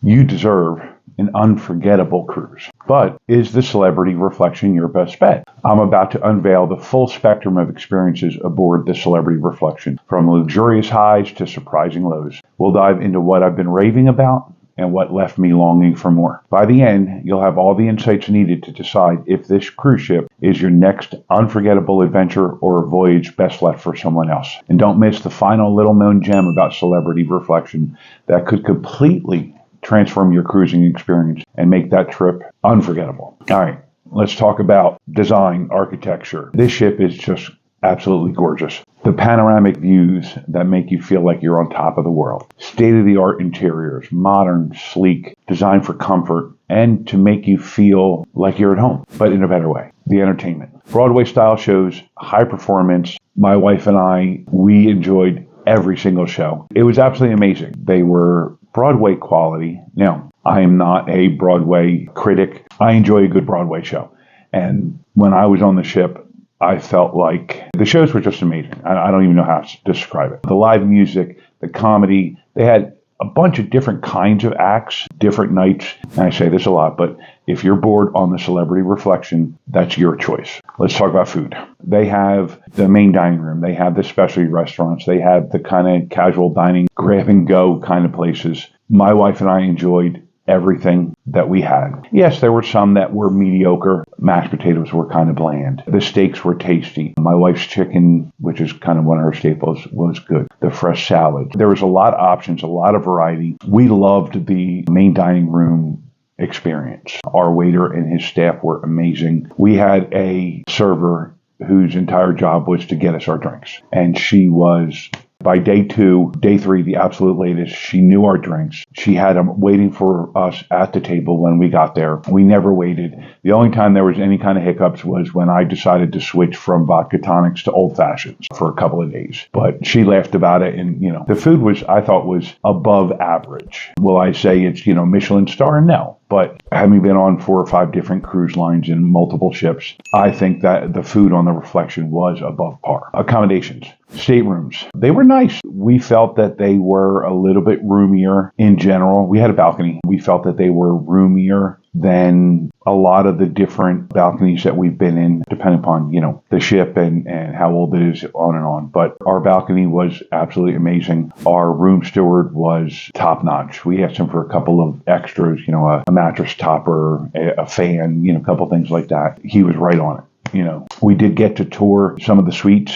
You deserve an unforgettable cruise. But is the Celebrity Reflection your best bet? I'm about to unveil the full spectrum of experiences aboard the Celebrity Reflection, from luxurious highs to surprising lows. We'll dive into what I've been raving about and what left me longing for more. By the end, you'll have all the insights needed to decide if this cruise ship is your next unforgettable adventure or a voyage best left for someone else. And don't miss the final little known gem about Celebrity Reflection that could completely transform your cruising experience and make that trip unforgettable. All right, let's talk about design, architecture. This ship is just absolutely gorgeous. The panoramic views that make you feel like you're on top of the world. State-of-the-art interiors, modern, sleek, designed for comfort, and to make you feel like you're at home, but in a better way. The entertainment. Broadway-style shows, high performance. My wife and I, we enjoyed every single show. It was absolutely amazing. They were Broadway quality. Now, I am not a Broadway critic. I enjoy a good Broadway show. And when I was on the ship, I felt like the shows were just amazing. I don't even know how to describe it. The live music, the comedy, they had a bunch of different kinds of acts, different nights. And I say this a lot, but if you're bored on the Celebrity Reflection, that's your choice. Let's talk about food. They have the main dining room. They have the specialty restaurants. They have the kind of casual dining, grab and go kind of places. My wife and I enjoyed everything that we had. Yes, there were some that were mediocre. Mashed potatoes were kind of bland. The steaks were tasty. My wife's chicken, which is kind of one of her staples, was good. The fresh salad. There was a lot of options, a lot of variety. We loved the main dining room experience. Our waiter and his staff were amazing. We had a server whose entire job was to get us our drinks. And she was, by day 2, day 3, the absolute latest, she knew our drinks. She had them waiting for us at the table when we got there. We never waited. The only time there was any kind of hiccups was when I decided to switch from vodka tonics to old fashions for a couple of days. But she laughed about it, and, the food I thought was above average. Will I say it's, Michelin star? No. But having been on 4 or 5 different cruise lines and multiple ships, I think that the food on the Reflection was above par. Accommodations, staterooms, they were nice. We felt that they were a little bit roomier in general. We had a balcony. We felt that they were roomier than a lot of the different balconies that we've been in, depending upon, the ship and how old it is, on and on. But our balcony was absolutely amazing. Our room steward was top notch. We asked him for a couple of extras, a mattress topper, a fan, a couple things like that. He was right on it. We did get to tour some of the suites.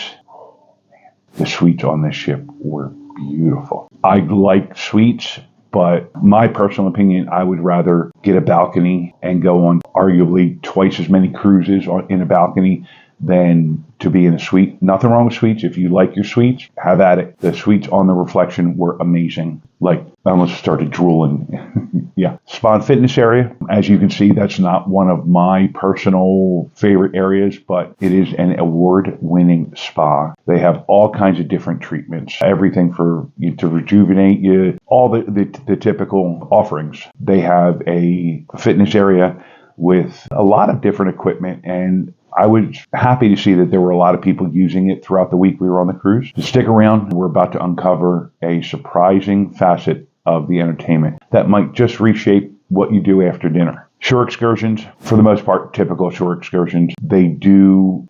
The suites on this ship were beautiful. I like suites, but my personal opinion, I would rather get a balcony and go on arguably twice as many cruises in a balcony than to be in a suite. Nothing wrong with suites. If you like your suites, have at it. The suites on the Reflection were amazing. I almost started drooling. Yeah. Spa and fitness area. As you can see, that's not one of my personal favorite areas, but it is an award-winning spa. They have all kinds of different treatments, everything for you to rejuvenate you, all the typical offerings. They have a fitness area with a lot of different equipment, and I was happy to see that there were a lot of people using it throughout the week we were on the cruise. Stick around. We're about to uncover a surprising facet of the entertainment that might just reshape what you do after dinner. Shore excursions, for the most part, typical shore excursions.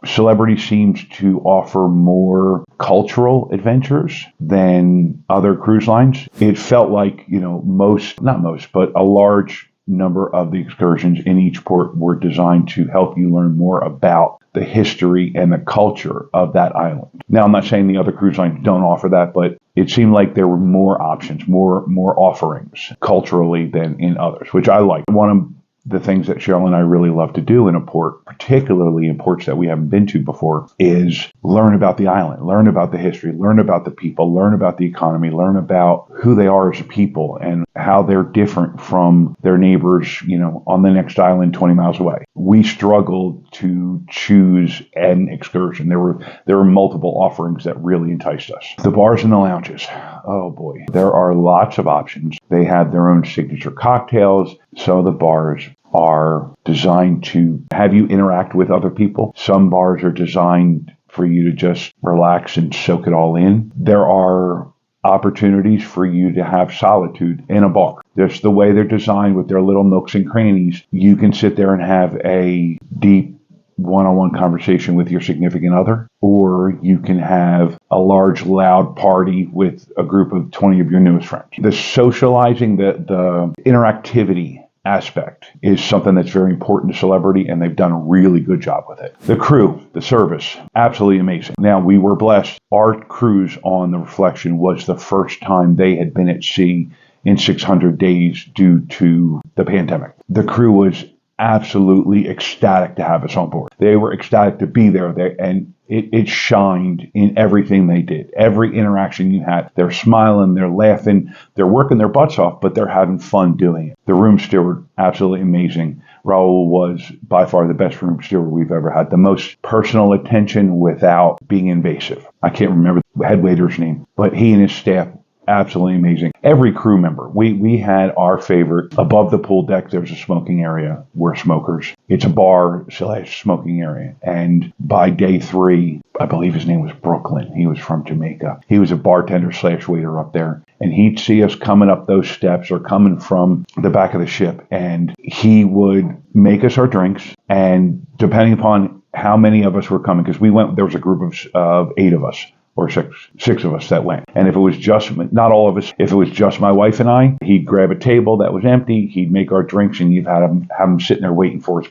Celebrity seems to offer more cultural adventures than other cruise lines. It felt like, but a large number of the excursions in each port were designed to help you learn more about the history and the culture of that island. Now, I'm not saying the other cruise lines don't offer that, but it seemed like there were more options, more offerings culturally than in others, which I liked. One of the things that Cheryl and I really love to do in a port, particularly in ports that we haven't been to before, is learn about the island, learn about the history, learn about the people, learn about the economy, learn about who they are as a people and how they're different from their neighbors, on the next island 20 miles away. We struggled to choose an excursion. There were multiple offerings that really enticed us. The bars and the lounges. Oh boy, there are lots of options. They have their own signature cocktails. Some of the bars are designed to have you interact with other people. Some bars are designed for you to just relax and soak it all in. There are opportunities for you to have solitude in a bar. Just the way they're designed with their little nooks and crannies, you can sit there and have a deep one-on-one conversation with your significant other, or you can have a large, loud party with a group of 20 of your newest friends. The socializing, the interactivity aspect is something that's very important to Celebrity, and they've done a really good job with it. The crew, the service, absolutely amazing. Now, we were blessed. Our cruise on the Reflection was the first time they had been at sea in 600 days due to the pandemic. The crew was absolutely ecstatic to have us on board. They were ecstatic to be there, and it shined in everything they did. Every interaction you had, they're smiling, they're laughing, they're working their butts off, but they're having fun doing it. The room steward, absolutely amazing. Raul was by far the best room steward we've ever had. The most personal attention without being invasive. I can't remember the head waiter's name, but he and his staff, absolutely amazing. Every crew member, we had our favorite. Above the pool deck, there's a smoking area. We're smokers. It's a bar / smoking area. And by day 3, I believe his name was Brooklyn. He was from Jamaica. He was a bartender / waiter up there. And he'd see us coming up those steps or coming from the back of the ship. And he would make us our drinks. And depending upon how many of us were coming, because there was a group of 8 of us. Or six of us that went. And if it was just, not all of us, if it was just my wife and I, he'd grab a table that was empty, he'd make our drinks, and you'd have them sitting there waiting for us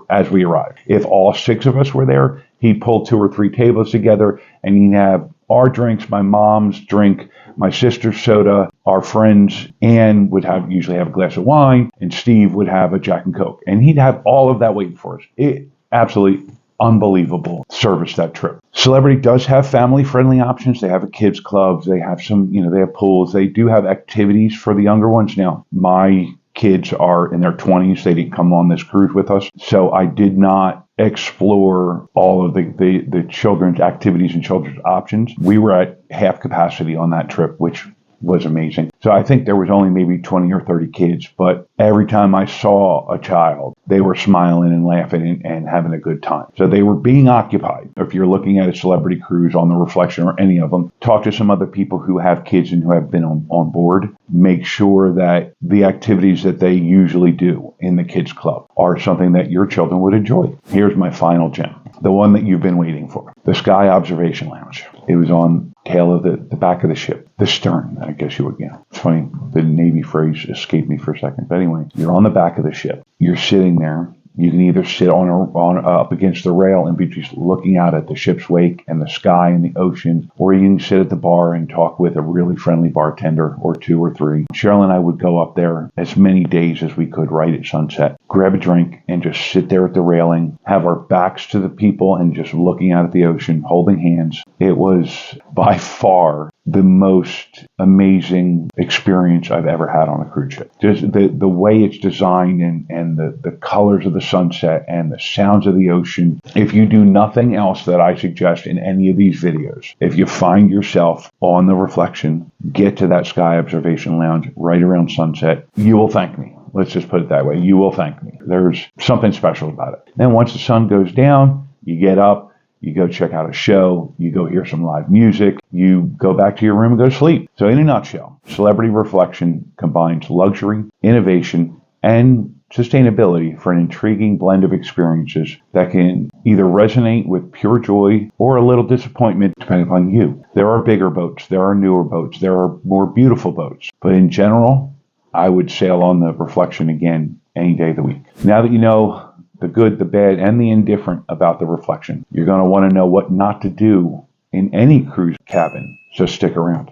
as we arrived. If all 6 of us were there, he'd pull 2 or 3 tables together, and he'd have our drinks, my mom's drink, my sister's soda, our friends, Ann would usually have a glass of wine, and Steve would have a Jack and Coke. And he'd have all of that waiting for us. It absolutely unbelievable service that trip. Celebrity does have family-friendly options. They have a kids club. They have they have pools. They do have activities for the younger ones. Now, my kids are in their 20s. They didn't come on this cruise with us. So I did not explore all of the children's activities and children's options. We were at half capacity on that trip, which was amazing. So I think there was only maybe 20 or 30 kids, but every time I saw a child, they were smiling and laughing and having a good time. So they were being occupied. If you're looking at a Celebrity cruise on the Reflection or any of them, talk to some other people who have kids and who have been on board. Make sure that the activities that they usually do in the kids club are something that your children would enjoy. Here's my final gem, the one that you've been waiting for, the Sky Observation Lounge. It was on tail of the back of the ship, the stern, I guess you would, It's funny, the Navy phrase escaped me for a second. But anyway, you're on the back of the ship. You're sitting there. You can either sit up against the rail and be just looking out at the ship's wake and the sky and the ocean, or you can sit at the bar and talk with a really friendly bartender or 2 or 3. Cheryl and I would go up there as many days as we could right at sunset, grab a drink and just sit there at the railing, have our backs to the people and just looking out at the ocean, holding hands. It was by far the most amazing experience I've ever had on a cruise ship. Just the way it's designed and the colors of the sunset and the sounds of the ocean. If you do nothing else that I suggest in any of these videos, if you find yourself on the Reflection, get to that Sky Observation Lounge right around sunset, you will thank me. Let's just put it that way. You will thank me. There's something special about it. Then once the sun goes down, you get up, you go check out a show, you go hear some live music, you go back to your room and go to sleep. So in a nutshell, Celebrity Reflection combines luxury, innovation, and sustainability for an intriguing blend of experiences that can either resonate with pure joy or a little disappointment, depending upon you. There are bigger boats, there are newer boats, there are more beautiful boats. But in general, I would sail on the Reflection again any day of the week. Now that you know the good, the bad, and the indifferent about the Reflection, you're going to want to know what not to do in any cruise cabin, so stick around.